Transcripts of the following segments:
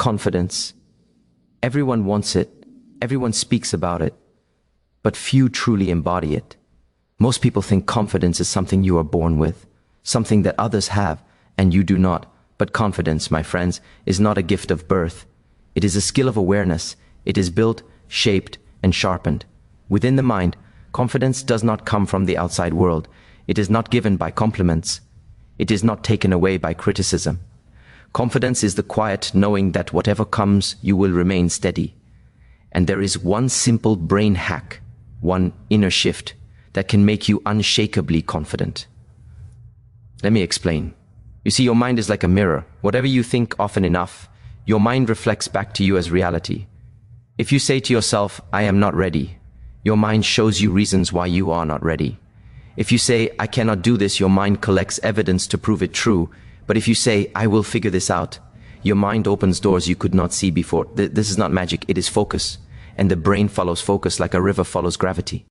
Confidence. Everyone wants it, everyone speaks about it, but few truly embody it. Most people think confidence is something you are born with, something that others have and you do not. But confidence, my friends, is not a gift of birth. It is a skill of awareness. It is built, shaped, and sharpened. Within the mind, confidence does not come from the outside world. It is not given by compliments. It is not taken away by criticism. Confidence is the quiet knowing that whatever comes, you will remain steady. And there is one simple brain hack, one inner shift, that can make you unshakably confident. Let me explain. You see, your mind is like a mirror. Whatever you think often enough, your mind reflects back to you as reality. If you say to yourself, I am not ready, your mind shows you reasons why you are not ready. If you say, I cannot do this, your mind collects evidence to prove it true. But if you say, I will figure this out, your mind opens doors you could not see before. This is not magic, it is focus. And the brain follows focus like a river follows gravity.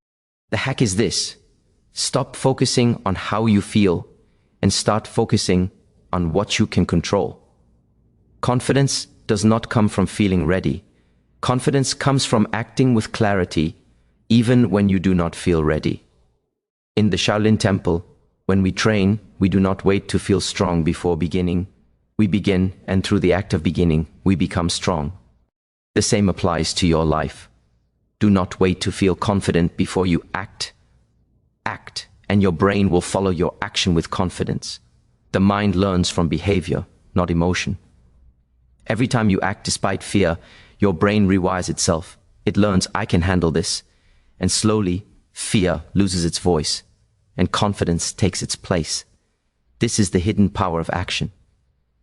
The hack is this: stop focusing on how you feel and start focusing on what you can control. Confidence does not come from feeling ready. Confidence comes from acting with clarity, even when you do not feel ready. In the Shaolin Temple, when we train, we do not wait to feel strong before beginning. We begin, and through the act of beginning, we become strong. The same applies to your life. Do not wait to feel confident before you act. Act, and your brain will follow your action with confidence. The mind learns from behavior, not emotion. Every time you act despite fear, your brain rewires itself. It learns, I can handle this. And slowly, fear loses its voice, and confidence takes its place. This is the hidden power of action.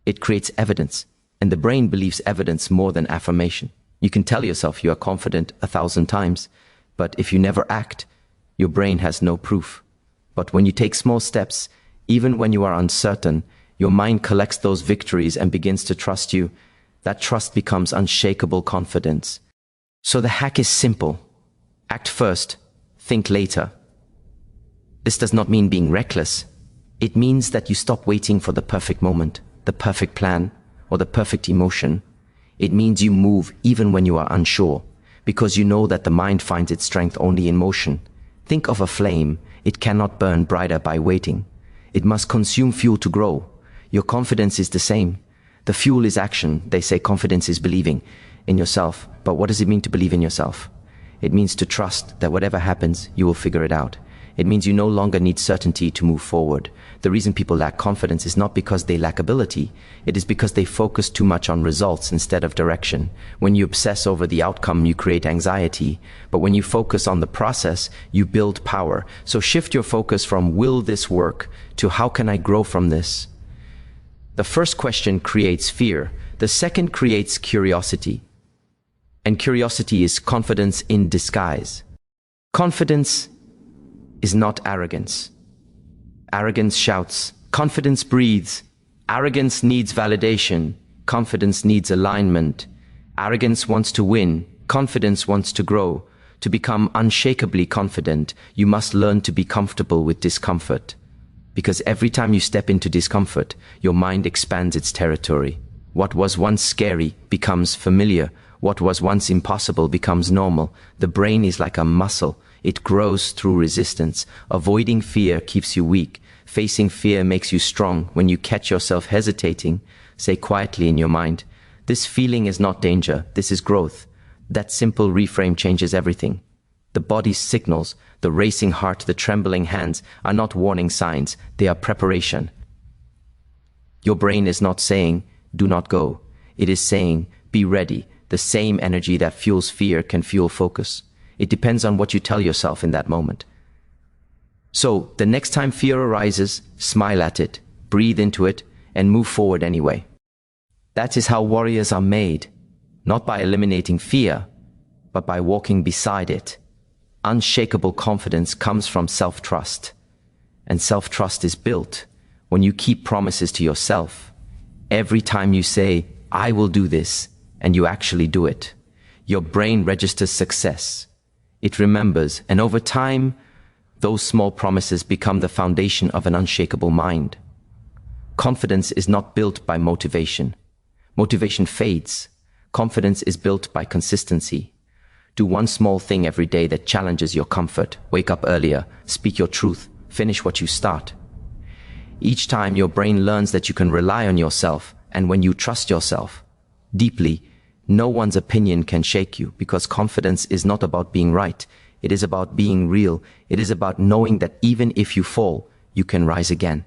It creates evidence, and the brain believes evidence more than affirmation. You can tell yourself you are confident 1,000 times, but if you never act, your brain has no proof. But when you take small steps, even when you are uncertain, your mind collects those victories and begins to trust you. That trust becomes unshakable confidence. So the hack is simple. Act first, think later. This does not mean being reckless. It means that you stop waiting for the perfect moment, the perfect plan, or the perfect emotion. It means you move even when you are unsure, because you know that the mind finds its strength only in motion. Think of a flame. It cannot burn brighter by waiting. It must consume fuel to grow. Your confidence is the same. The fuel is action. They say confidence is believing in yourself. But what does it mean to believe in yourself? It means to trust that whatever happens, you will figure it out. It means you no longer need certainty to move forward. The reason people lack confidence is not because they lack ability. It is because they focus too much on results instead of direction. When you obsess over the outcome, you create anxiety. But when you focus on the process, you build power. So shift your focus from will this work to how can I grow from this? The first question creates fear. The second creates curiosity. And curiosity is confidence in disguise. Confidence is not arrogance. Arrogance shouts. Confidence breathes. Arrogance needs validation. Confidence needs alignment. Arrogance wants to win. Confidence wants to grow. To become unshakably confident, you must learn to be comfortable with discomfort. Because every time you step into discomfort, your mind expands its territory. What was once scary becomes familiar. What was once impossible becomes normal. The brain is like a muscle. It grows through resistance. Avoiding fear keeps you weak. Facing fear makes you strong. When you catch yourself hesitating, say quietly in your mind, this feeling is not danger, this is growth. That simple reframe changes everything. The body's signals, the racing heart, the trembling hands are not warning signs, they are preparation. Your brain is not saying, do not go. It is saying, be ready. The same energy that fuels fear can fuel focus. It depends on what you tell yourself in that moment. So, the next time fear arises, smile at it, breathe into it, and move forward anyway. That is how warriors are made, not by eliminating fear, but by walking beside it. Unshakable confidence comes from self-trust, and self-trust is built when you keep promises to yourself. Every time you say, I will do this, and you actually do it, your brain registers success. It remembers, and over time, those small promises become the foundation of an unshakable mind. Confidence is not built by motivation. Motivation fades. Confidence is built by consistency. Do one small thing every day that challenges your comfort. Wake up earlier, speak your truth, finish what you start. Each time your brain learns that you can rely on yourself, and when you trust yourself deeply, no one's opinion can shake you, because confidence is not about being right. It is about being real. It is about knowing that even if you fall, you can rise again.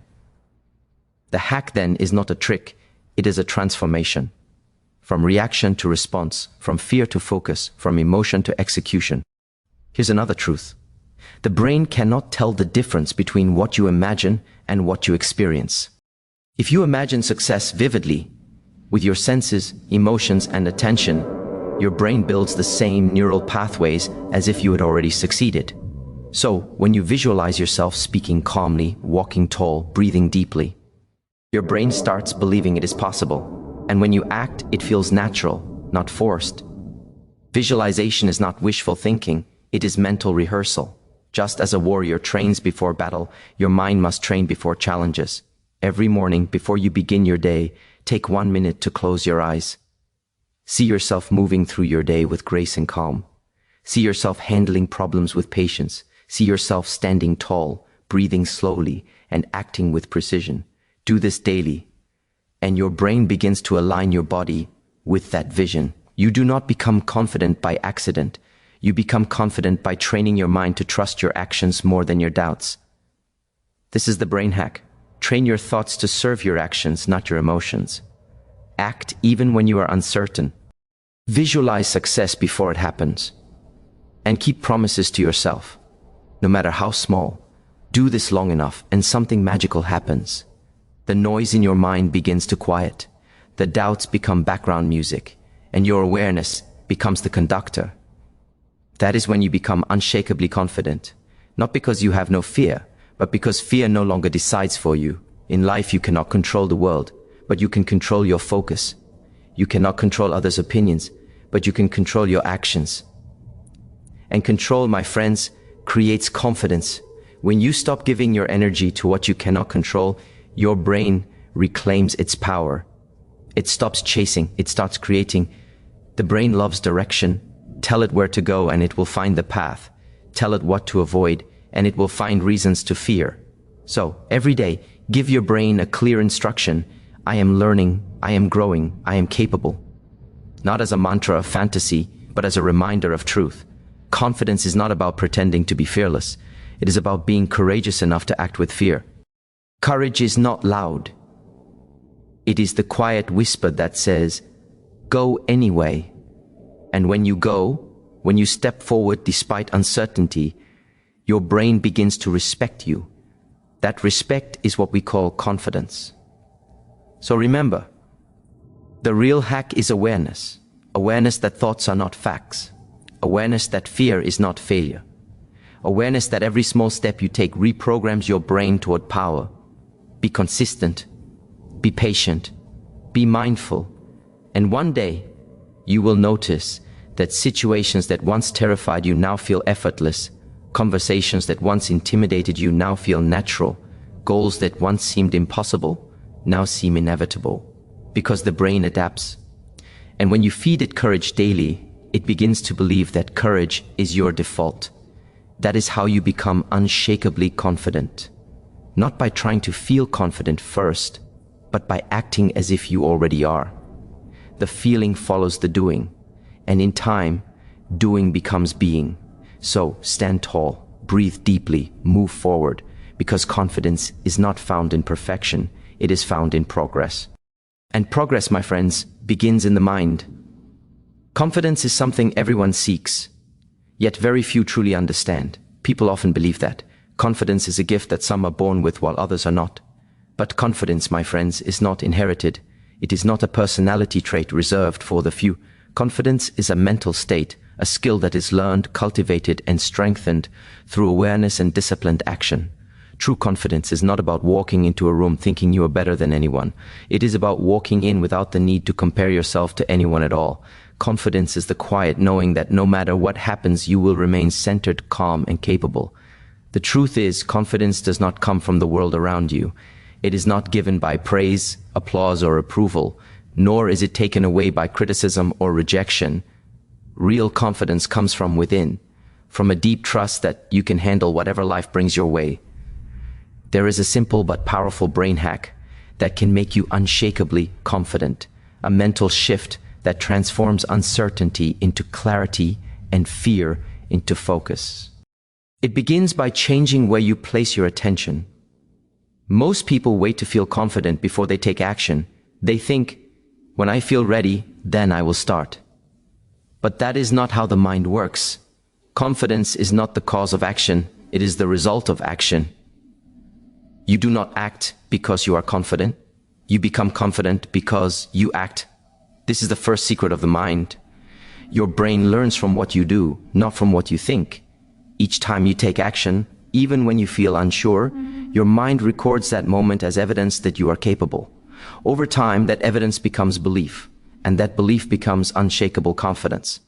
The hack then is not a trick. It is a transformation. From reaction to response, from fear to focus, from emotion to execution. Here's another truth. The brain cannot tell the difference between what you imagine and what you experience. If you imagine success vividly, with your senses, emotions, and attention, your brain builds the same neural pathways as if you had already succeeded. So, when you visualize yourself speaking calmly, walking tall, breathing deeply, your brain starts believing it is possible. And when you act, it feels natural, not forced. Visualization is not wishful thinking, it is mental rehearsal. Just as a warrior trains before battle, your mind must train before challenges. Every morning, before you begin your day, take 1 minute to close your eyes. See yourself moving through your day with grace and calm. See yourself handling problems with patience. See yourself standing tall, breathing slowly, and acting with precision. Do this daily, and your brain begins to align your body with that vision. You do not become confident by accident. You become confident by training your mind to trust your actions more than your doubts. This is the brain hack. Train your thoughts to serve your actions, not your emotions. Act even when you are uncertain. Visualize success before it happens. And keep promises to yourself, no matter how small. Do this long enough and something magical happens. The noise in your mind begins to quiet. The doubts become background music, and your awareness becomes the conductor. That is when you become unshakably confident, not because you have no fear, but because fear no longer decides for you. In life, you cannot control the world, but you can control your focus. You cannot control others' opinions, but you can control your actions. And control, my friends, creates confidence. When you stop giving your energy to what you cannot control, your brain reclaims its power. It stops chasing, it starts creating. The brain loves direction. Tell it where to go and it will find the path. Tell it what to avoid and it will find reasons to fear. So, every day, give your brain a clear instruction. I am learning, I am growing, I am capable. Not as a mantra of fantasy, but as a reminder of truth. Confidence is not about pretending to be fearless. It is about being courageous enough to act with fear. Courage is not loud. It is the quiet whisper that says, go anyway. And when you go, when you step forward despite uncertainty, your brain begins to respect you. That respect is what we call confidence. So remember, the real hack is awareness. Awareness that thoughts are not facts. Awareness that fear is not failure. Awareness that every small step you take reprograms your brain toward power. Be consistent, be patient, be mindful, and one day you will notice that situations that once terrified you now feel effortless, conversations that once intimidated you now feel natural, goals that once seemed impossible now seem inevitable, because the brain adapts. And when you feed it courage daily, it begins to believe that courage is your default. That is how you become unshakably confident. Not by trying to feel confident first, but by acting as if you already are. The feeling follows the doing, and in time, doing becomes being. So stand tall, breathe deeply, move forward, because confidence is not found in perfection, it is found in progress. And progress, my friends, begins in the mind. Confidence is something everyone seeks, yet very few truly understand. People often believe that confidence is a gift that some are born with while others are not. But confidence, my friends, is not inherited. It is not a personality trait reserved for the few. Confidence is a mental state, a skill that is learned, cultivated, and strengthened through awareness and disciplined action. True confidence is not about walking into a room thinking you are better than anyone. It is about walking in without the need to compare yourself to anyone at all. Confidence is the quiet knowing that no matter what happens, you will remain centered, calm, and capable. The truth is, confidence does not come from the world around you. It is not given by praise, applause, or approval, nor is it taken away by criticism or rejection. Real confidence comes from within, from a deep trust that you can handle whatever life brings your way. There is a simple but powerful brain hack that can make you unshakably confident, a mental shift that transforms uncertainty into clarity and fear into focus. It begins by changing where you place your attention. Most people wait to feel confident before they take action. They think, when I feel ready, then I will start. But that is not how the mind works. Confidence is not the cause of action, it is the result of action. You do not act because you are confident. You become confident because you act. This is the first secret of the mind. Your brain learns from what you do, not from what you think. Each time you take action, even when you feel unsure, your mind records that moment as evidence that you are capable. Over time, that evidence becomes belief, and that belief becomes unshakable confidence.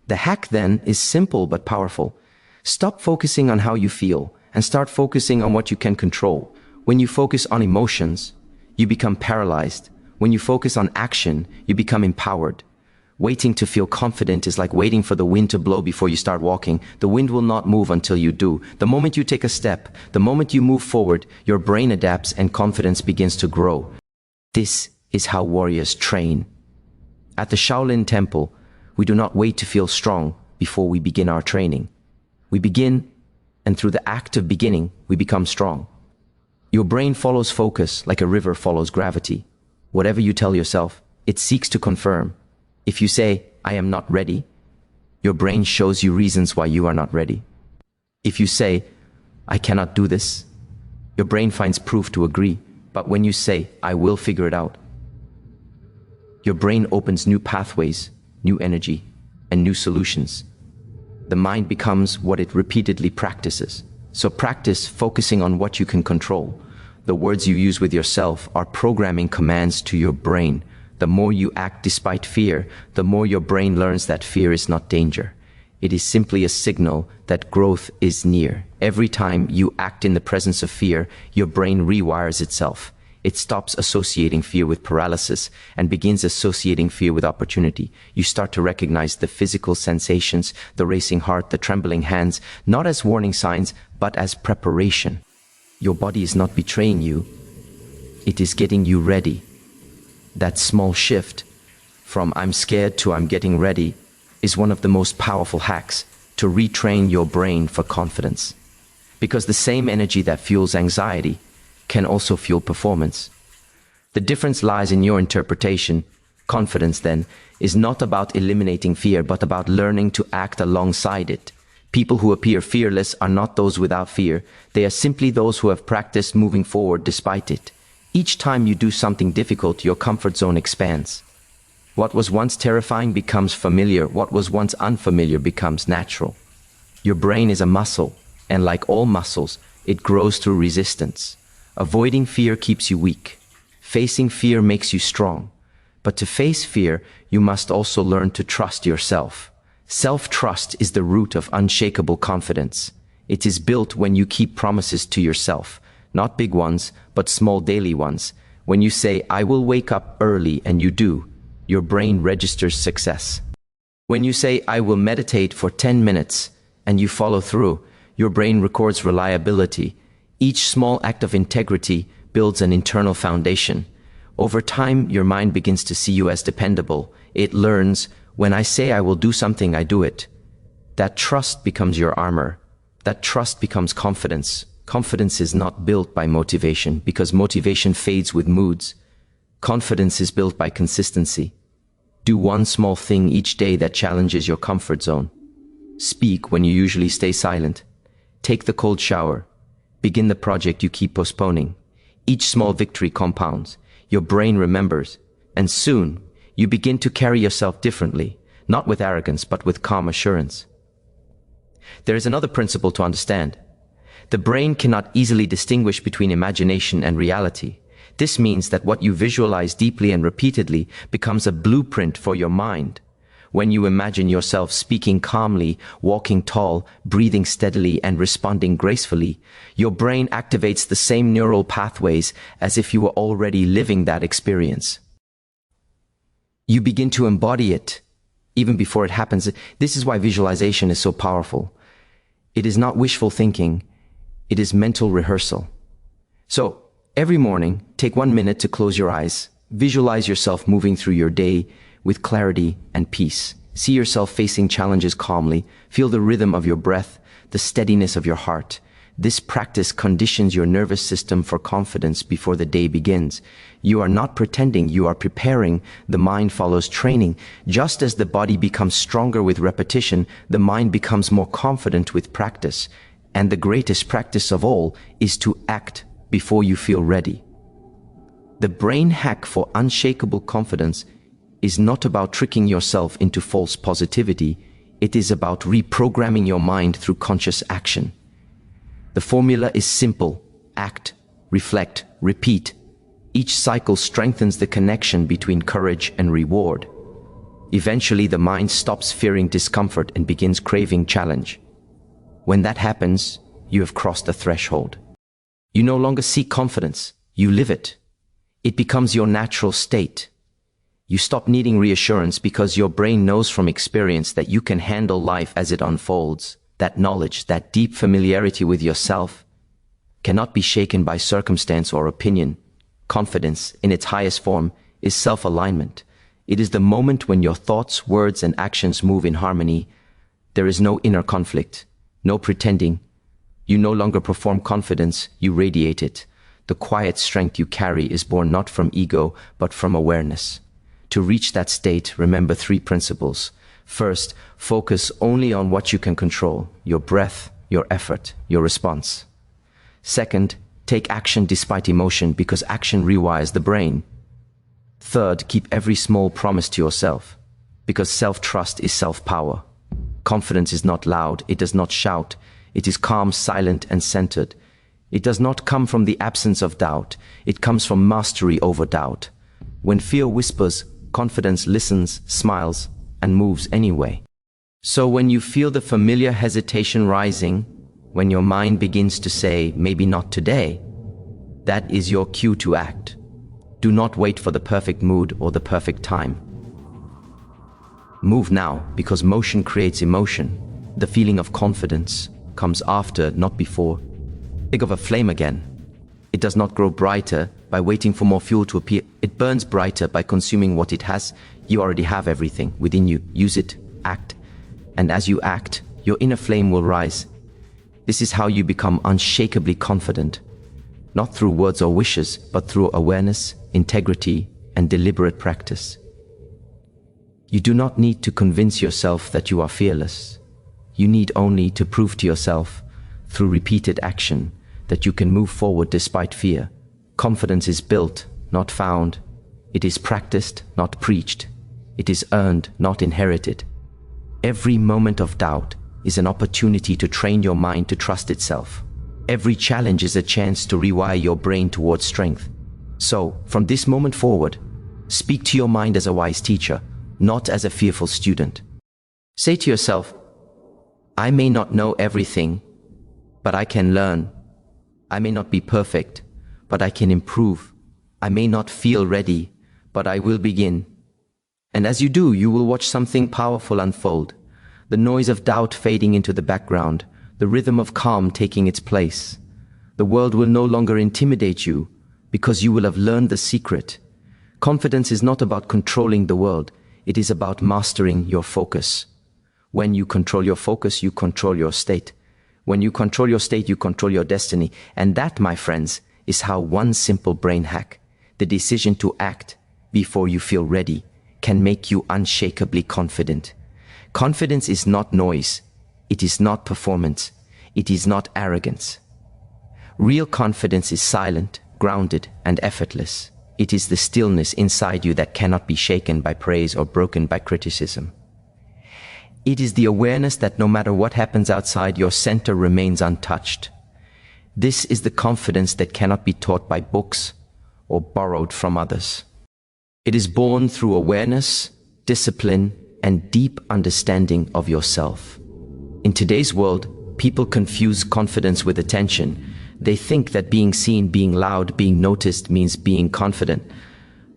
The hack then is simple but powerful. Stop focusing on how you feel and start focusing on what you can control. When you focus on emotions, you become paralyzed. When you focus on action, you become empowered. Waiting to feel confident is like waiting for the wind to blow before you start walking. The wind will not move until you do. The moment you take a step, the moment you move forward, your brain adapts and confidence begins to grow. This is how warriors train. At the Shaolin Temple, we do not wait to feel strong before we begin our training. We begin, and through the act of beginning, we become strong. Your brain follows focus like a river follows gravity. Whatever you tell yourself, it seeks to confirm. If you say, I am not ready, your brain shows you reasons why you are not ready. If you say, I cannot do this, your brain finds proof to agree. But when you say, I will figure it out, your brain opens new pathways, new energy, and new solutions. The mind becomes what it repeatedly practices. So practice focusing on what you can control. The words you use with yourself are programming commands to your brain. The more you act despite fear, the more your brain learns that fear is not danger. It is simply a signal that growth is near. Every time you act in the presence of fear, your brain rewires itself. It stops associating fear with paralysis and begins associating fear with opportunity. You start to recognize the physical sensations, the racing heart, the trembling hands, not as warning signs, but as preparation. Your body is not betraying you. It is getting you ready. That small shift from I'm scared to I'm getting ready is one of the most powerful hacks to retrain your brain for confidence. Because the same energy that fuels anxiety can also fuel performance. The difference lies in your interpretation. Confidence, then, is not about eliminating fear, but about learning to act alongside it. People who appear fearless are not those without fear. They are simply those who have practiced moving forward despite it. Each time you do something difficult, your comfort zone expands. What was once terrifying becomes familiar. What was once unfamiliar becomes natural. Your brain is a muscle, and like all muscles, it grows through resistance. Avoiding fear keeps you weak. Facing fear makes you strong. But to face fear, you must also learn to trust yourself. Self-trust is the root of unshakable confidence. It is built when you keep promises to yourself. Not big ones, but small daily ones. When you say, I will wake up early, and you do, your brain registers success. When you say, I will meditate for 10 minutes, and you follow through, your brain records reliability. Each small act of integrity builds an internal foundation. Over time, your mind begins to see you as dependable. It learns, when I say I will do something, I do it. That trust becomes your armor. That trust becomes confidence. Confidence is not built by motivation, because motivation fades with moods. Confidence is built by consistency. Do one small thing each day that challenges your comfort zone. Speak when you usually stay silent. Take the cold shower. Begin the project you keep postponing. Each small victory compounds. Your brain remembers. And soon, you begin to carry yourself differently, not with arrogance, but with calm assurance. There is another principle to understand. The brain cannot easily distinguish between imagination and reality. This means that what you visualize deeply and repeatedly becomes a blueprint for your mind. When you imagine yourself speaking calmly, walking tall, breathing steadily, and responding gracefully, your brain activates the same neural pathways as if you were already living that experience. You begin to embody it even before it happens. This is why visualization is so powerful. It is not wishful thinking. It is mental rehearsal. So every morning, take 1 minute to close your eyes. Visualize yourself moving through your day with clarity and peace. See yourself facing challenges calmly. Feel the rhythm of your breath, the steadiness of your heart. This practice conditions your nervous system for confidence before the day begins. You are not pretending, you are preparing. The mind follows training. Just as the body becomes stronger with repetition, the mind becomes more confident with practice. And the greatest practice of all is to act before you feel ready. The brain hack for unshakable confidence is not about tricking yourself into false positivity. It is about reprogramming your mind through conscious action. The formula is simple: act, reflect, repeat. Each cycle strengthens the connection between courage and reward. Eventually, the mind stops fearing discomfort and begins craving challenge. When that happens, you have crossed the threshold. You no longer seek confidence, you live it. It becomes your natural state. You stop needing reassurance because your brain knows from experience that you can handle life as it unfolds. That knowledge, that deep familiarity with yourself, cannot be shaken by circumstance or opinion. Confidence, in its highest form, is self-alignment. It is the moment when your thoughts, words, and actions move in harmony. There is no inner conflict, no pretending. You no longer perform confidence, you radiate it. The quiet strength you carry is born not from ego, but from awareness. To reach that state, remember 3 principles. First, focus only on what you can control: your breath, your effort, your response. Second, take action despite emotion, because action rewires the brain. Third, keep every small promise to yourself, because self-trust is self-power. Confidence is not loud, it does not shout. It is calm, silent, and centered. It does not come from the absence of doubt. It comes from mastery over doubt. When fear whispers, confidence listens, smiles, and moves anyway. So when you feel the familiar hesitation rising, when your mind begins to say, maybe not today, that is your cue to act. Do not wait for the perfect mood or the perfect time. Move now, because motion creates emotion. The feeling of confidence comes after, not before. Think of a flame again. It does not grow brighter by waiting for more fuel to appear. It burns brighter by consuming what it has. You already have everything within you. Use it, act. And as you act, your inner flame will rise. This is how you become unshakably confident. Not through words or wishes, but through awareness, integrity, and deliberate practice. You do not need to convince yourself that you are fearless. You need only to prove to yourself, through repeated action, that you can move forward despite fear. Confidence is built, not found. It is practiced, not preached. It is earned, not inherited. Every moment of doubt is an opportunity to train your mind to trust itself. Every challenge is a chance to rewire your brain towards strength. So, from this moment forward, speak to your mind as a wise teacher, not as a fearful student. Say to yourself, I may not know everything, but I can learn. I may not be perfect, but I can improve. I may not feel ready, but I will begin. And as you do, you will watch something powerful unfold. The noise of doubt fading into the background, the rhythm of calm taking its place. The world will no longer intimidate you, because you will have learned the secret. Confidence is not about controlling the world. It is about mastering your focus. When you control your focus, you control your state. When you control your state, you control your destiny. And that, my friends, is how one simple brain hack, the decision to act before you feel ready, can make you unshakably confident. Confidence is not noise. It is not performance. It is not arrogance. Real confidence is silent, grounded, and effortless. It is the stillness inside you that cannot be shaken by praise or broken by criticism. It is the awareness that no matter what happens outside, your center remains untouched. This is the confidence that cannot be taught by books or borrowed from others. It is born through awareness, discipline, and deep understanding of yourself. In today's world, people confuse confidence with attention. They think that being seen, being loud, being noticed means being confident.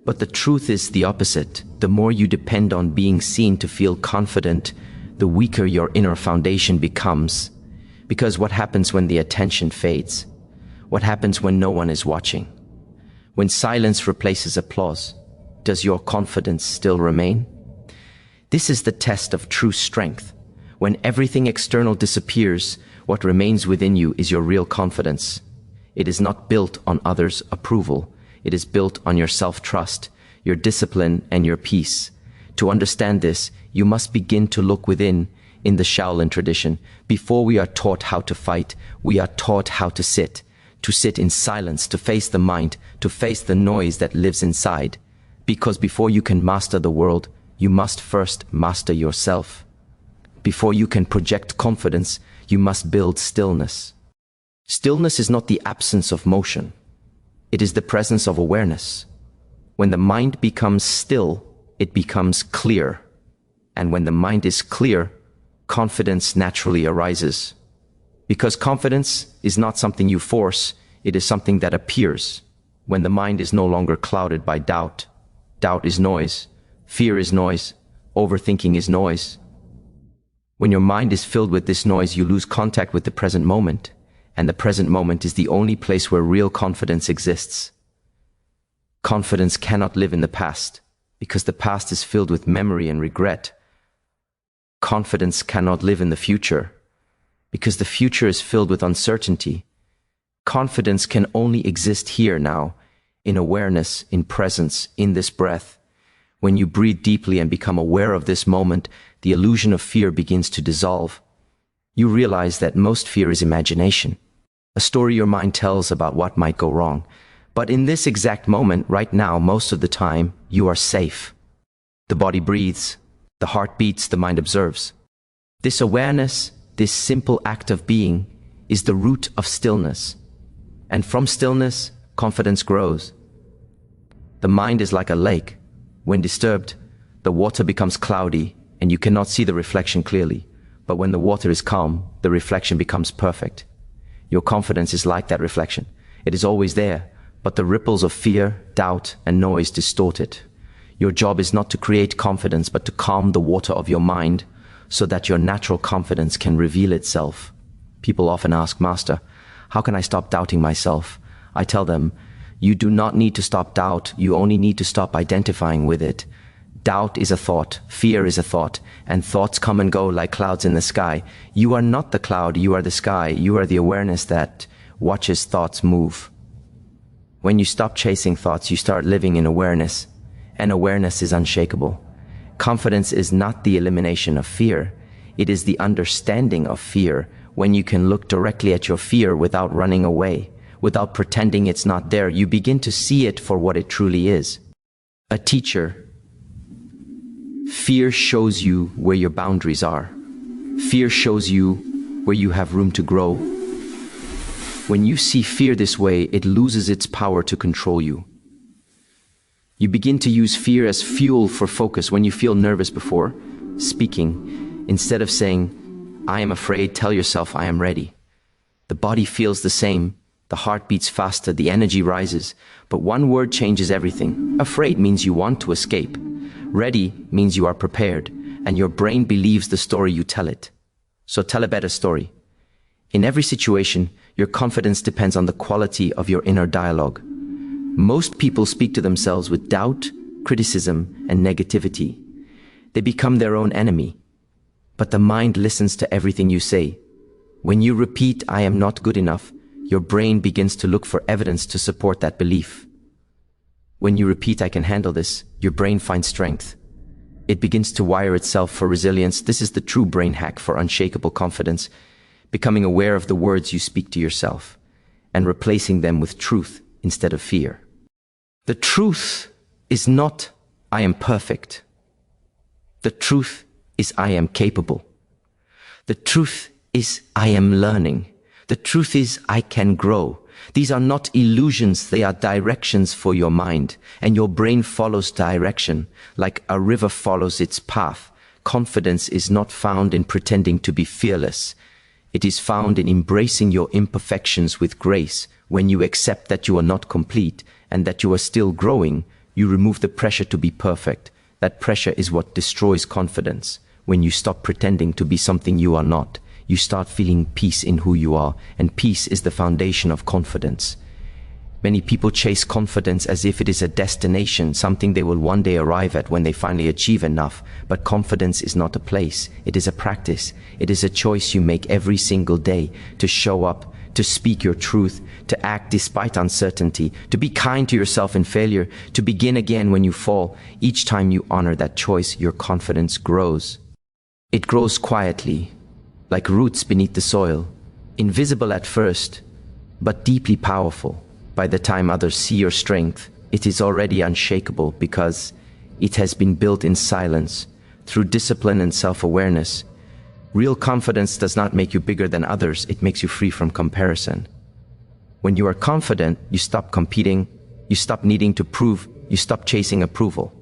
But the truth is the opposite. The more you depend on being seen to feel confident, the weaker your inner foundation becomes. Because what happens when the attention fades? What happens when no one is watching? When silence replaces applause, does your confidence still remain? This is the test of true strength. When everything external disappears, what remains within you is your real confidence. It is not built on others' approval. It is built on your self-trust, your discipline, and your peace. To understand this, you must begin to look within. In the Shaolin tradition, before we are taught how to fight, we are taught how to sit in silence, to face the mind, to face the noise that lives inside. Because before you can master the world, you must first master yourself. Before you can project confidence, you must build stillness. Stillness is not the absence of motion. It is the presence of awareness. When the mind becomes still, it becomes clear. And when the mind is clear, confidence naturally arises. Because confidence is not something you force, it is something that appears. When the mind is no longer clouded by doubt. Doubt is noise. Fear is noise. Overthinking is noise. When your mind is filled with this noise, you lose contact with the present moment. And the present moment is the only place where real confidence exists. Confidence cannot live in the past, because the past is filled with memory and regret. Confidence cannot live in the future, because the future is filled with uncertainty. Confidence can only exist here now, in awareness, in presence, in this breath. When you breathe deeply and become aware of this moment, the illusion of fear begins to dissolve. You realize that most fear is imagination, a story your mind tells about what might go wrong. But in this exact moment, right now, most of the time, you are safe. The body breathes, the heart beats, the mind observes. This awareness, this simple act of being, is the root of stillness. And from stillness, confidence grows. The mind is like a lake. When disturbed, the water becomes cloudy and you cannot see the reflection clearly. But when the water is calm, the reflection becomes perfect. Your confidence is like that reflection. It is always there, but the ripples of fear, doubt, and noise distort it. Your job is not to create confidence, but to calm the water of your mind so that your natural confidence can reveal itself. People often ask, Master, how can I stop doubting myself? I tell them, you do not need to stop doubt, you only need to stop identifying with it. Doubt is a thought, fear is a thought, and thoughts come and go like clouds in the sky. You are not the cloud, you are the sky, you are the awareness that watches thoughts move. When you stop chasing thoughts, you start living in awareness, and awareness is unshakable. Confidence is not the elimination of fear, it is the understanding of fear, when you can look directly at your fear without running away, without pretending it's not there. You begin to see it for what it truly is. A teacher. Fear shows you where your boundaries are. Fear shows you where you have room to grow. When you see fear this way, it loses its power to control you. You begin to use fear as fuel for focus. When you feel nervous before speaking, instead of saying, I am afraid, tell yourself, I am ready. The body feels the same. The heart beats faster, the energy rises. But one word changes everything. Afraid means you want to escape. Ready means you are prepared, and your brain believes the story you tell it. So tell a better story. In every situation, your confidence depends on the quality of your inner dialogue. Most people speak to themselves with doubt, criticism, and negativity. They become their own enemy. But the mind listens to everything you say. When you repeat, I am not good enough, your brain begins to look for evidence to support that belief. When you repeat, I can handle this, your brain finds strength. It begins to wire itself for resilience. This is the true brain hack for unshakable confidence, becoming aware of the words you speak to yourself and replacing them with truth instead of fear. The truth is not, I am perfect. The truth is, I am capable. The truth is, I am learning. The truth is, I can grow. These are not illusions, they are directions for your mind, and your brain follows direction like a river follows its path. Confidence is not found in pretending to be fearless. It is found in embracing your imperfections with grace. When you accept that you are not complete and that you are still growing, You remove the pressure to be perfect. That pressure is what destroys confidence. When you stop pretending to be something you are not, you start feeling peace in who you are, and peace is the foundation of confidence. Many people chase confidence as if it is a destination, something they will one day arrive at when they finally achieve enough. But confidence is not a place, it is a practice. It is a choice you make every single day to show up, to speak your truth, to act despite uncertainty, to be kind to yourself in failure, to begin again when you fall. Each time you honor that choice, your confidence grows. It grows quietly, like roots beneath the soil, invisible at first, but deeply powerful. By the time others see your strength, it is already unshakable because it has been built in silence, through discipline and self-awareness. Real confidence does not make you bigger than others, it makes you free from comparison. When you are confident, you stop competing, you stop needing to prove, you stop chasing approval.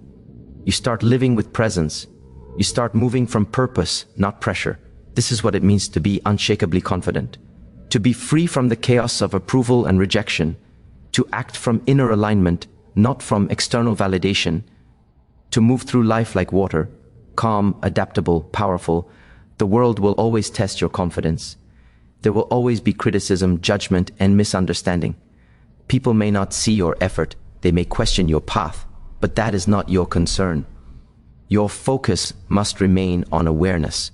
You start living with presence. You start moving from purpose, not pressure. This is what it means to be unshakably confident. To be free from the chaos of approval and rejection. To act from inner alignment, not from external validation. To move through life like water, calm, adaptable, powerful. The world will always test your confidence. There will always be criticism, judgment, and misunderstanding. People may not see your effort, they may question your path, but that is not your concern. Your focus must remain on awareness,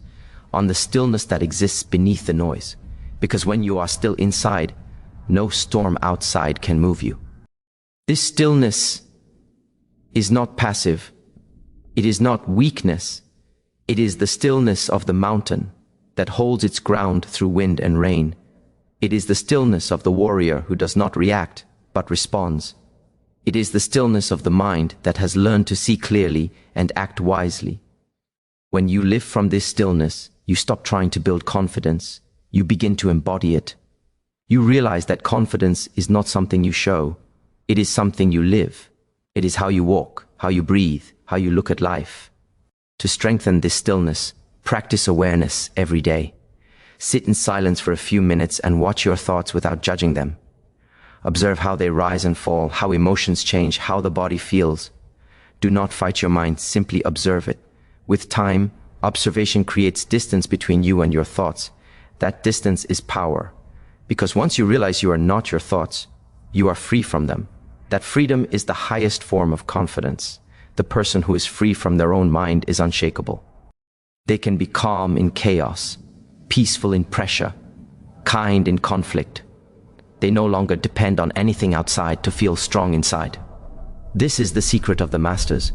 on the stillness that exists beneath the noise. Because when you are still inside, no storm outside can move you. This stillness is not passive. It is not weakness. It is the stillness of the mountain that holds its ground through wind and rain. It is the stillness of the warrior who does not react, but responds. It is the stillness of the mind that has learned to see clearly and act wisely. When you live from this stillness, you stop trying to build confidence. You begin to embody it. You realize that confidence is not something you show. It is something you live. It is how you walk, how you breathe, how you look at life. To strengthen this stillness, practice awareness every day. Sit in silence for a few minutes and watch your thoughts without judging them. Observe how they rise and fall, how emotions change, how the body feels. Do not fight your mind, simply observe it. With time, observation creates distance between you and your thoughts. That distance is power. Because once you realize you are not your thoughts, you are free from them. That freedom is the highest form of confidence. The person who is free from their own mind is unshakable. They can be calm in chaos, peaceful in pressure, kind in conflict. They no longer depend on anything outside to feel strong inside. This is the secret of the masters.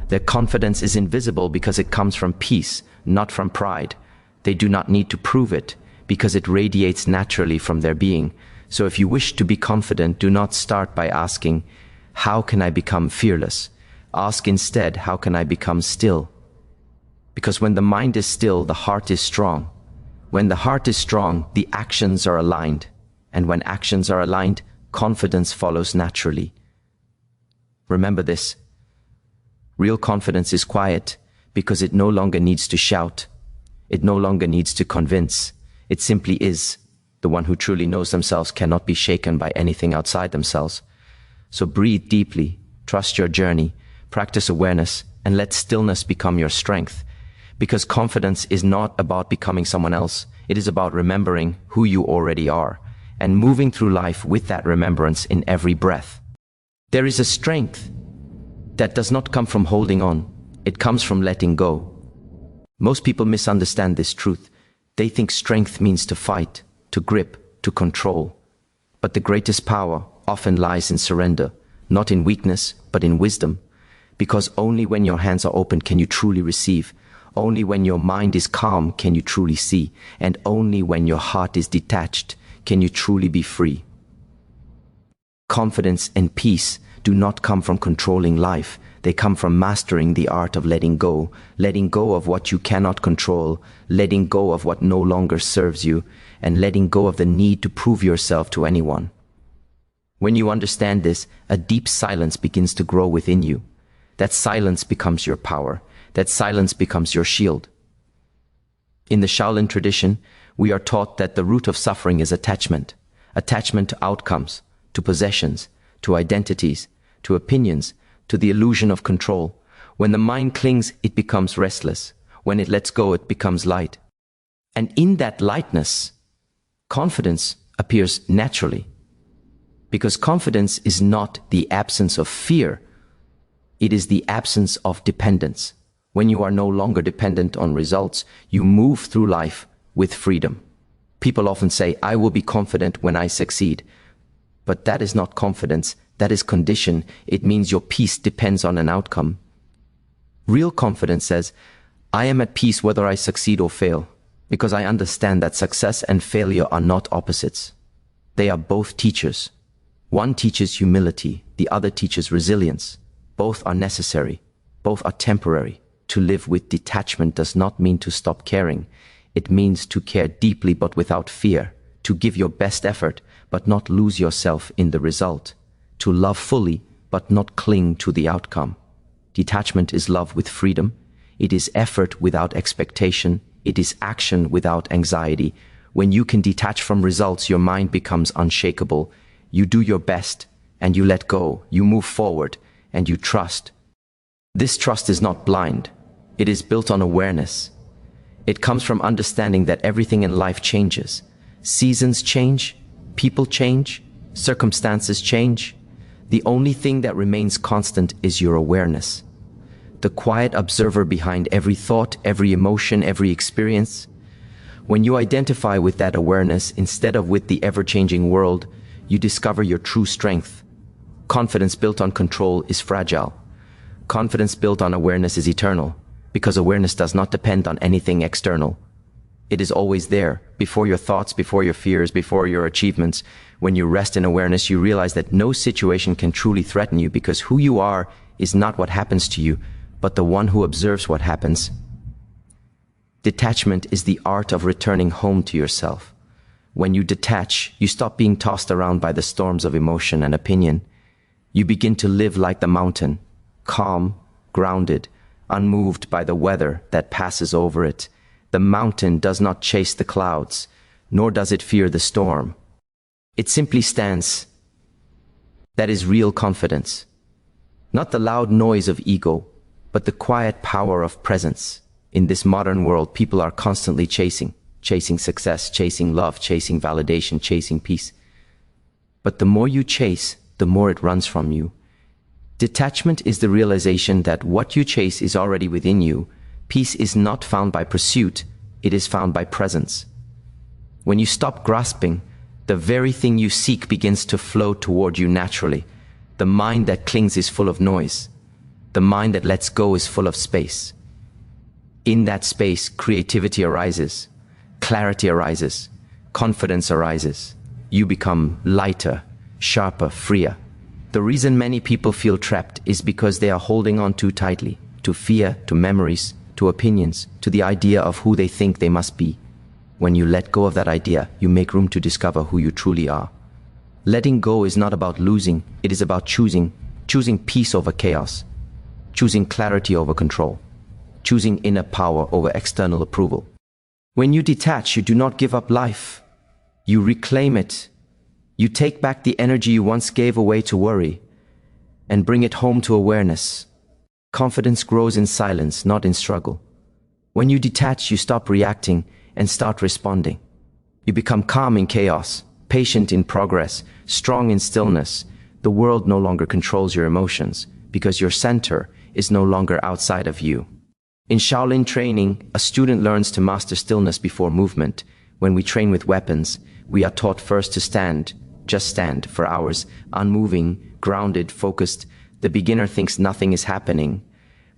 Their confidence is invisible because it comes from peace, not from pride. They do not need to prove it, because it radiates naturally from their being. So if you wish to be confident, do not start by asking, how can I become fearless? Ask instead, how can I become still? Because when the mind is still, the heart is strong. When the heart is strong, the actions are aligned. And when actions are aligned, confidence follows naturally. Remember this. Real confidence is quiet because it no longer needs to shout. It no longer needs to convince. It simply is. The one who truly knows themselves cannot be shaken by anything outside themselves. So breathe deeply, trust your journey, practice awareness, and let stillness become your strength. Because confidence is not about becoming someone else. It is about remembering who you already are and moving through life with that remembrance in every breath. There is a strength that does not come from holding on. It comes from letting go. Most people misunderstand this truth. They think strength means to fight, to grip, to control. But the greatest power often lies in surrender, not in weakness, but in wisdom. Because only when your hands are open can you truly receive. Only when your mind is calm can you truly see. And only when your heart is detached can you truly be free. Confidence and peace do not come from controlling life. They come from mastering the art of letting go of what you cannot control, letting go of what no longer serves you, and letting go of the need to prove yourself to anyone. When you understand this, a deep silence begins to grow within you. That silence becomes your power. That silence becomes your shield. In the Shaolin tradition, we are taught that the root of suffering is attachment. Attachment to outcomes, to possessions, to identities, to opinions, to the illusion of control. When the mind clings, it becomes restless. When it lets go, it becomes light. And in that lightness, confidence appears naturally. Because confidence is not the absence of fear, it is the absence of dependence. When you are no longer dependent on results, you move through life with freedom. People often say, I will be confident when I succeed. But that is not confidence, that is condition. It means your peace depends on an outcome. Real confidence says, I am at peace whether I succeed or fail, because I understand that success and failure are not opposites. They are both teachers. One teaches humility, the other teaches resilience. Both are necessary, both are temporary. To live with detachment does not mean to stop caring. It means to care deeply but without fear, to give your best effort but not lose yourself in the result, to love fully but not cling to the outcome. Detachment is love with freedom. It is effort without expectation. It is action without anxiety. When you can detach from results, your mind becomes unshakable. You do your best and you let go. You move forward and you trust. This trust is not blind. It is built on awareness. It comes from understanding that everything in life changes. Seasons change, people change, circumstances change. The only thing that remains constant is your awareness. The quiet observer behind every thought, every emotion, every experience. When you identify with that awareness instead of with the ever-changing world, you discover your true strength. Confidence built on control is fragile. Confidence built on awareness is eternal, because awareness does not depend on anything external. It is always there, before your thoughts, before your fears, before your achievements. When you rest in awareness, you realize that no situation can truly threaten you, because who you are is not what happens to you, but the one who observes what happens. Detachment is the art of returning home to yourself. When you detach, you stop being tossed around by the storms of emotion and opinion. You begin to live like the mountain, calm, grounded, unmoved by the weather that passes over it. The mountain does not chase the clouds, nor does it fear the storm. It simply stands. That is real confidence. Not the loud noise of ego, but the quiet power of presence. In this modern world, people are constantly chasing success, chasing love, chasing validation, chasing peace. But the more you chase, the more it runs from you. Detachment is the realization that what you chase is already within you. Peace is not found by pursuit, it is found by presence. When you stop grasping, the very thing you seek begins to flow toward you naturally. The mind that clings is full of noise. The mind that lets go is full of space. In that space, creativity arises, clarity arises, confidence arises. You become lighter, sharper, freer. The reason many people feel trapped is because they are holding on too tightly to fear, to memories, to opinions, to the idea of who they think they must be. When you let go of that idea, you make room to discover who you truly are. Letting go is not about losing, it is about choosing peace over chaos, choosing clarity over control, choosing inner power over external approval. When you detach, you do not give up life. You reclaim it. You take back the energy you once gave away to worry and bring it home to awareness. Confidence grows in silence, not in struggle. When you detach, you stop reacting and start responding. You become calm in chaos, patient in progress, strong in stillness. The world no longer controls your emotions because your center is no longer outside of you. In Shaolin training, a student learns to master stillness before movement. When we train with weapons, we are taught first to stand, just stand for hours, unmoving, grounded, focused. The beginner thinks nothing is happening,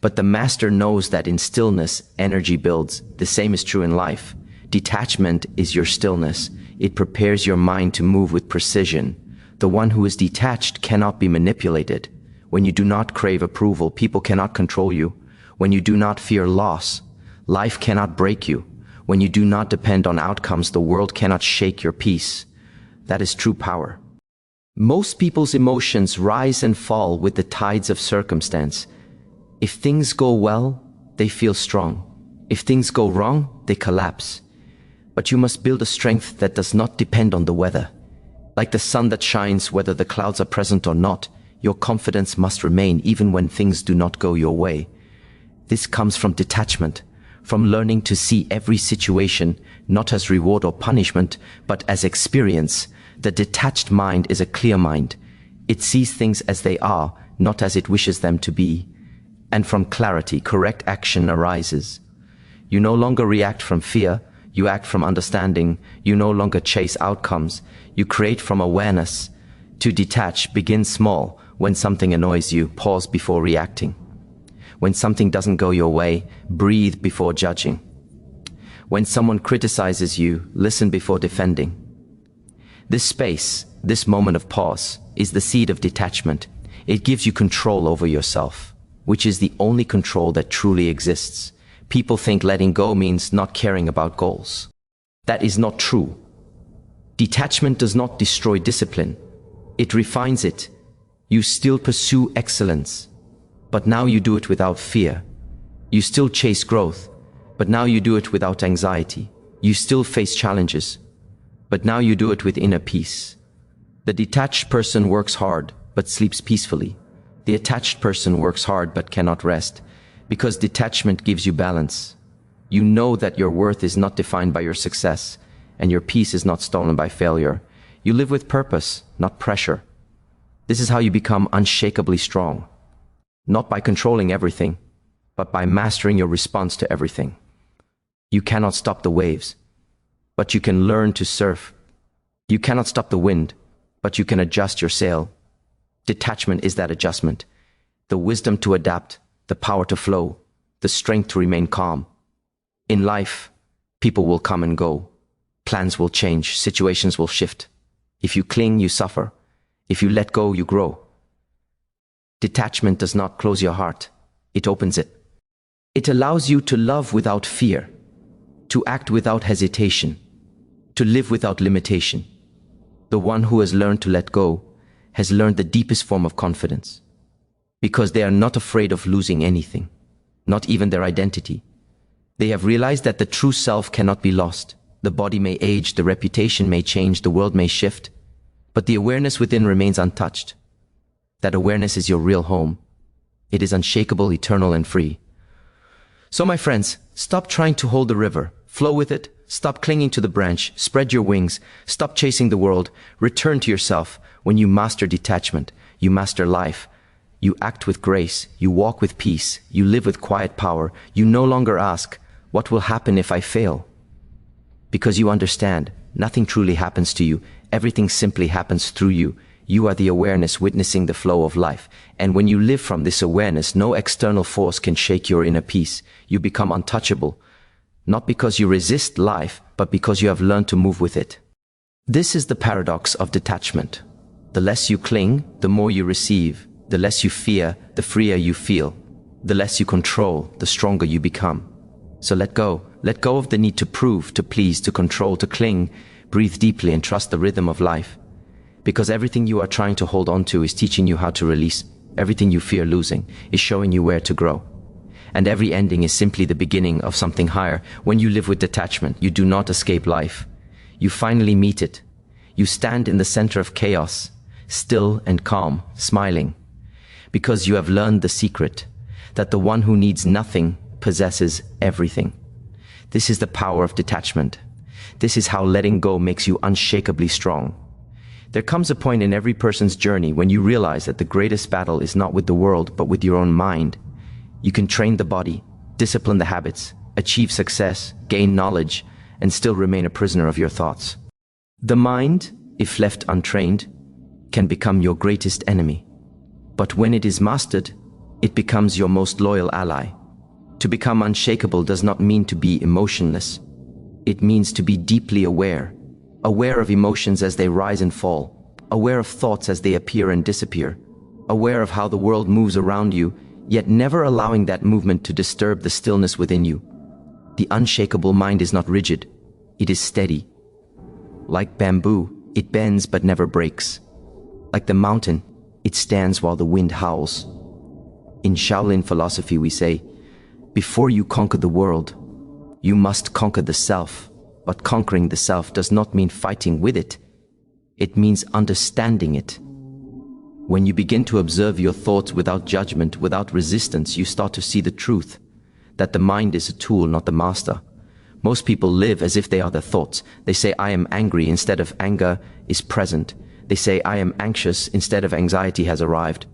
but the master knows that in stillness, energy builds. The same is true in life. Detachment is your stillness. It prepares your mind to move with precision. The one who is detached cannot be manipulated. When you do not crave approval, people cannot control you. When you do not fear loss, life cannot break you. When you do not depend on outcomes, the world cannot shake your peace. That is true power. Most people's emotions rise and fall with the tides of circumstance. If things go well, they feel strong. If things go wrong, they collapse. But you must build a strength that does not depend on the weather. Like the sun that shines whether the clouds are present or not, Your confidence must remain even when things do not go your way. This comes from detachment, from learning to see every situation not as reward or punishment, but as experience. The detached mind is a clear mind. It sees things as they are, not as it wishes them to be. And from clarity, correct action arises. You no longer react from fear, you act from understanding. You no longer chase outcomes, you create from awareness. To detach, begin small. When something annoys you, pause before reacting. When something doesn't go your way, breathe before judging. When someone criticizes you, listen before defending. This space, this moment of pause, is the seed of detachment. It gives you control over yourself, which is the only control that truly exists. People think letting go means not caring about goals. That is not true. Detachment does not destroy discipline. It refines it. You still pursue excellence, but now you do it without fear. You still chase growth, but now you do it without anxiety. You still face challenges, but now you do it with inner peace. The detached person works hard, but sleeps peacefully. The attached person works hard, but cannot rest, because detachment gives you balance. You know that your worth is not defined by your success, and your peace is not stolen by failure. You live with purpose, not pressure. This is how you become unshakably strong. Not by controlling everything, but by mastering your response to everything. You cannot stop the waves, but you can learn to surf. You cannot stop the wind, but you can adjust your sail. Detachment is that adjustment. The wisdom to adapt, the power to flow, the strength to remain calm. In life, people will come and go. Plans will change, situations will shift. If you cling, you suffer. If you let go, you grow. Detachment does not close your heart, it opens it. It allows you to love without fear, to act without hesitation, to live without limitation. The one who has learned to let go has learned the deepest form of confidence, because they are not afraid of losing anything, not even their identity. They have realized that the true self cannot be lost. The body may age, the reputation may change, the world may shift, but the awareness within remains untouched. That awareness is your real home. It is unshakable, eternal, and free. So my friends, stop trying to hold the river. Flow with it. Stop clinging to the branch. Spread your wings. Stop chasing the world. Return to yourself. When you master detachment, you master life. You act with grace. You walk with peace. You live with quiet power. You no longer ask, what will happen if I fail? Because you understand, nothing truly happens to you. Everything simply happens through you. You are the awareness witnessing the flow of life. And when you live from this awareness, no external force can shake your inner peace. You become untouchable. Not because you resist life, but because you have learned to move with it. This is the paradox of detachment. The less you cling, the more you receive. The less you fear, the freer you feel. The less you control, the stronger you become. So let go. Let go of the need to prove, to please, to control, to cling. Breathe deeply and trust the rhythm of life. Because everything you are trying to hold on to is teaching you how to release. Everything you fear losing is showing you where to grow. And every ending is simply the beginning of something higher. When you live with detachment, you do not escape life. You finally meet it. You stand in the center of chaos, still and calm, smiling. Because you have learned the secret, that the one who needs nothing possesses everything. This is the power of detachment. This is how letting go makes you unshakably strong. There comes a point in every person's journey when you realize that the greatest battle is not with the world, but with your own mind. You can train the body, discipline the habits, achieve success, gain knowledge, and still remain a prisoner of your thoughts. The mind, if left untrained, can become your greatest enemy. But when it is mastered, it becomes your most loyal ally. To become unshakable does not mean to be emotionless. It means to be deeply aware. Aware of emotions as they rise and fall, aware of thoughts as they appear and disappear, aware of how the world moves around you, yet never allowing that movement to disturb the stillness within you. The unshakable mind is not rigid, it is steady. Like bamboo, it bends but never breaks. Like the mountain, it stands while the wind howls. In Shaolin philosophy we say, before you conquer the world, you must conquer the self. But conquering the self does not mean fighting with it. It means understanding it. When you begin to observe your thoughts without judgment, without resistance, you start to see the truth, that the mind is a tool, not the master. Most people live as if they are their thoughts. They say, I am angry, instead of anger is present. They say, I am anxious, instead of anxiety has arrived.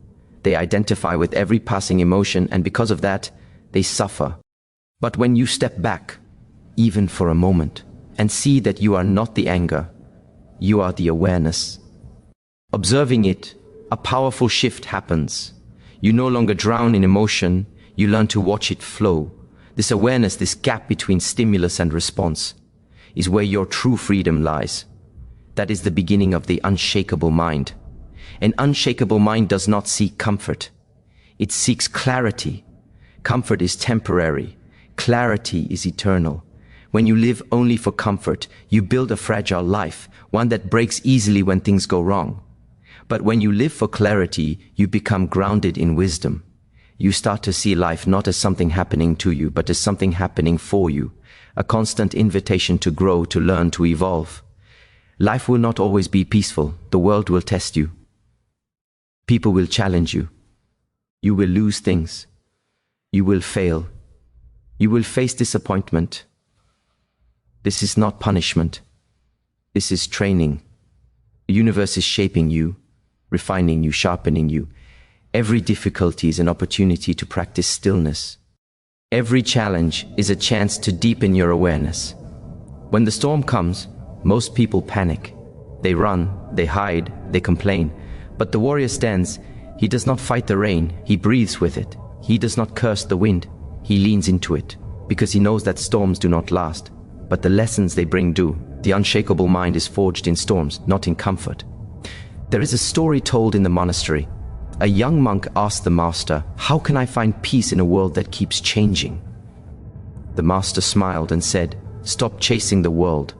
They identify with every passing emotion, and because of that, they suffer. But when you step back, even for a moment, and see that you are not the anger, you are the awareness. Observing it, a powerful shift happens. You no longer drown in emotion, you learn to watch it flow. This awareness, this gap between stimulus and response, is where your true freedom lies. That is the beginning of the unshakable mind. An unshakable mind does not seek comfort. It seeks clarity. Comfort is temporary. Clarity is eternal. When you live only for comfort, you build a fragile life, one that breaks easily when things go wrong. But when you live for clarity, you become grounded in wisdom. You start to see life not as something happening to you, but as something happening for you. A constant invitation to grow, to learn, to evolve. Life will not always be peaceful. The world will test you. People will challenge you. You will lose things. You will fail. You will face disappointment. This is not punishment. This is training. The universe is shaping you, refining you, sharpening you. Every difficulty is an opportunity to practice stillness. Every challenge is a chance to deepen your awareness. When the storm comes, most people panic. They run, they hide, they complain. But the warrior stands. He does not fight the rain, he breathes with it. He does not curse the wind, he leans into it, because he knows that storms do not last, but the lessons they bring do. The unshakable mind is forged in storms, not in comfort. There is a story told in the monastery. A young monk asked the master, "How can I find peace in a world that keeps changing?" The master smiled and said, "Stop chasing the world."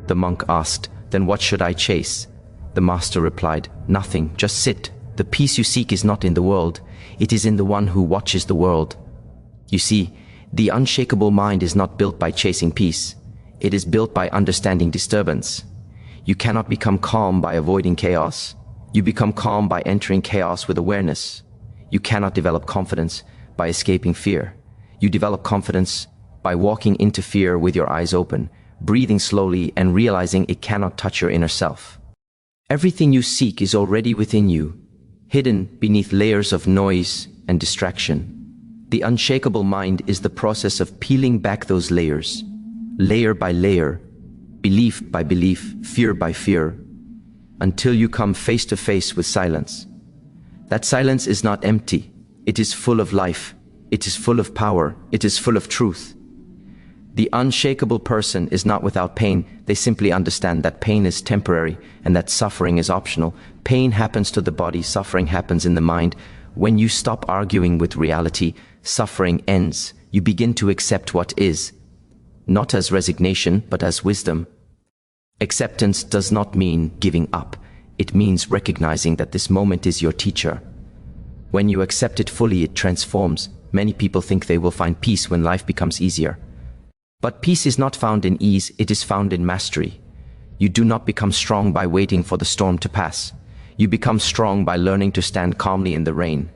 The monk asked, "Then what should I chase?" The master replied, "Nothing, just sit. The peace you seek is not in the world, it is in the one who watches the world." You see, the unshakable mind is not built by chasing peace. It is built by understanding disturbance. You cannot become calm by avoiding chaos. You become calm by entering chaos with awareness. You cannot develop confidence by escaping fear. You develop confidence by walking into fear with your eyes open, breathing slowly and realizing it cannot touch your inner self. Everything you seek is already within you, hidden beneath layers of noise and distraction. The unshakable mind is the process of peeling back those layers, layer by layer, belief by belief, fear by fear, until you come face to face with silence. That silence is not empty. It is full of life. It is full of power. It is full of truth. The unshakable person is not without pain. They simply understand that pain is temporary and that suffering is optional. Pain happens to the body. Suffering happens in the mind. When you stop arguing with reality, suffering ends. You begin to accept what is, not as resignation, but as wisdom. Acceptance does not mean giving up. It means recognizing that this moment is your teacher. When you accept it fully, it transforms. Many people think they will find peace when life becomes easier. But peace is not found in ease, it is found in mastery. You do not become strong by waiting for the storm to pass. You become strong by learning to stand calmly in the rain.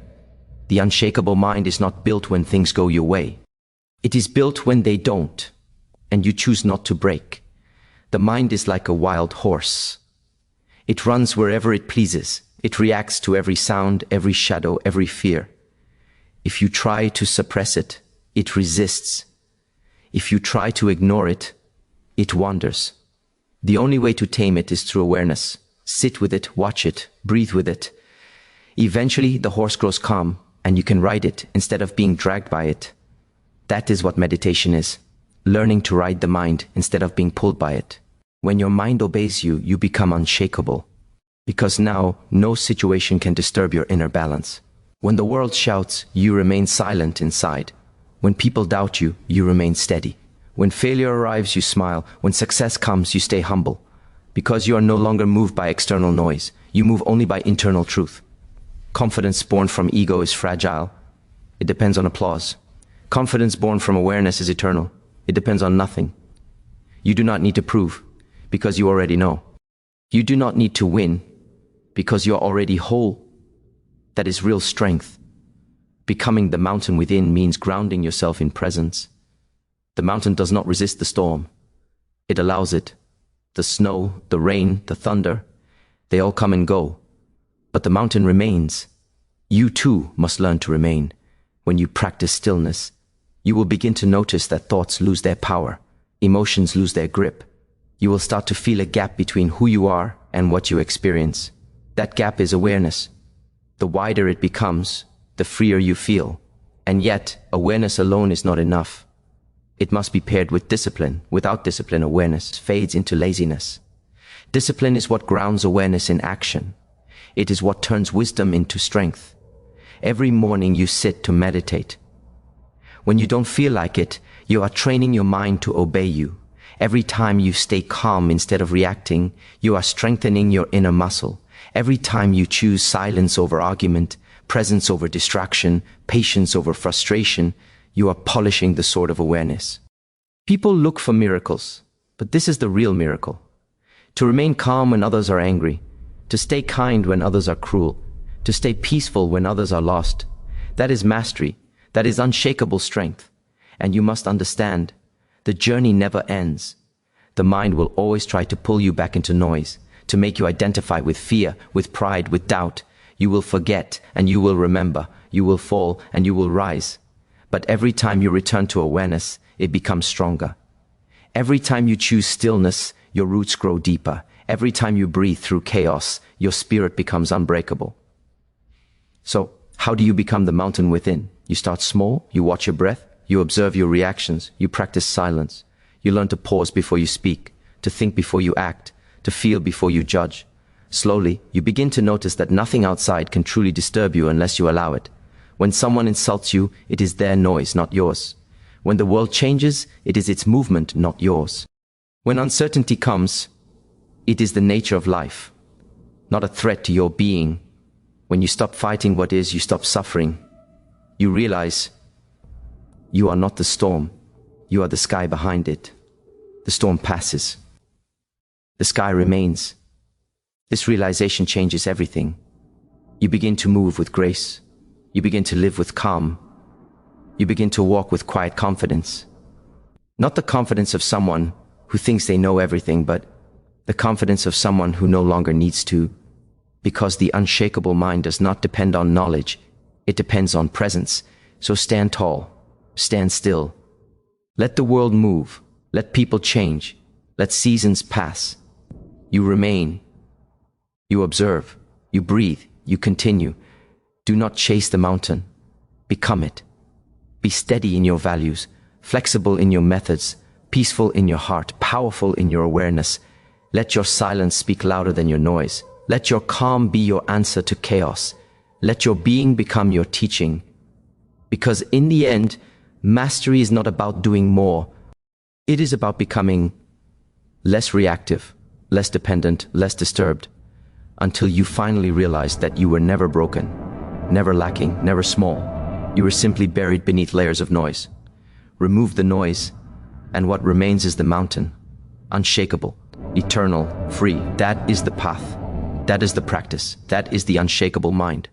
The unshakable mind is not built when things go your way. It is built when they don't, and you choose not to break. The mind is like a wild horse. It runs wherever it pleases. It reacts to every sound, every shadow, every fear. If you try to suppress it, it resists. If you try to ignore it, it wanders. The only way to tame it is through awareness. Sit with it, watch it, breathe with it. Eventually, the horse grows calm, and you can ride it instead of being dragged by it. That is what meditation is. Learning to ride the mind instead of being pulled by it. When your mind obeys you, you become unshakable. Because now, no situation can disturb your inner balance. When the world shouts, you remain silent inside. When people doubt you, you remain steady. When failure arrives, you smile. When success comes, you stay humble. Because you are no longer moved by external noise. You move only by internal truth. Confidence born from ego is fragile. It depends on applause. Confidence born from awareness is eternal. It depends on nothing. You do not need to prove, because you already know. You do not need to win, because you are already whole. That is real strength. Becoming the mountain within means grounding yourself in presence. The mountain does not resist the storm. It allows it. The snow, the rain, the thunder, they all come and go. But the mountain remains. You too must learn to remain. When you practice stillness, you will begin to notice that thoughts lose their power, emotions lose their grip. You will start to feel a gap between who you are and what you experience. That gap is awareness. The wider it becomes, the freer you feel. And yet, awareness alone is not enough. It must be paired with discipline. Without discipline, awareness fades into laziness. Discipline is what grounds awareness in action. It is what turns wisdom into strength. Every morning you sit to meditate. When you don't feel like it, you are training your mind to obey you. Every time you stay calm instead of reacting, you are strengthening your inner muscle. Every time you choose silence over argument, presence over distraction, patience over frustration, you are polishing the sword of awareness. People look for miracles, but this is the real miracle. To remain calm when others are angry, to stay kind when others are cruel, to stay peaceful when others are lost. That is mastery. That is unshakable strength. And you must understand, the journey never ends. The mind will always try to pull you back into noise, to make you identify with fear, with pride, with doubt. You will forget and you will remember. You will fall and you will rise. But every time you return to awareness, it becomes stronger. Every time you choose stillness, your roots grow deeper. Every time you breathe through chaos, your spirit becomes unbreakable. So, how do you become the mountain within? You start small, you watch your breath, you observe your reactions, you practice silence. You learn to pause before you speak, to think before you act, to feel before you judge. Slowly, you begin to notice that nothing outside can truly disturb you unless you allow it. When someone insults you, it is their noise, not yours. When the world changes, it is its movement, not yours. When uncertainty comes, it is the nature of life, not a threat to your being. When you stop fighting what is, you stop suffering. You realize you are not the storm. You are the sky behind it. The storm passes. The sky remains. This realization changes everything. You begin to move with grace. You begin to live with calm. You begin to walk with quiet confidence. Not the confidence of someone who thinks they know everything, but the confidence of someone who no longer needs to. Because the unshakable mind does not depend on knowledge. It depends on presence. So stand tall. Stand still. Let the world move. Let people change. Let seasons pass. You remain. You observe. You breathe. You continue. Do not chase the mountain. Become it. Be steady in your values, flexible in your methods, peaceful in your heart, powerful in your awareness. Let your silence speak louder than your noise. Let your calm be your answer to chaos. Let your being become your teaching. Because in the end, mastery is not about doing more. It is about becoming less reactive, less dependent, less disturbed, until you finally realize that you were never broken, never lacking, never small. You were simply buried beneath layers of noise. Remove the noise, and what remains is the mountain, unshakable, eternal, free. That is the path. That is the practice. That is the unshakable mind.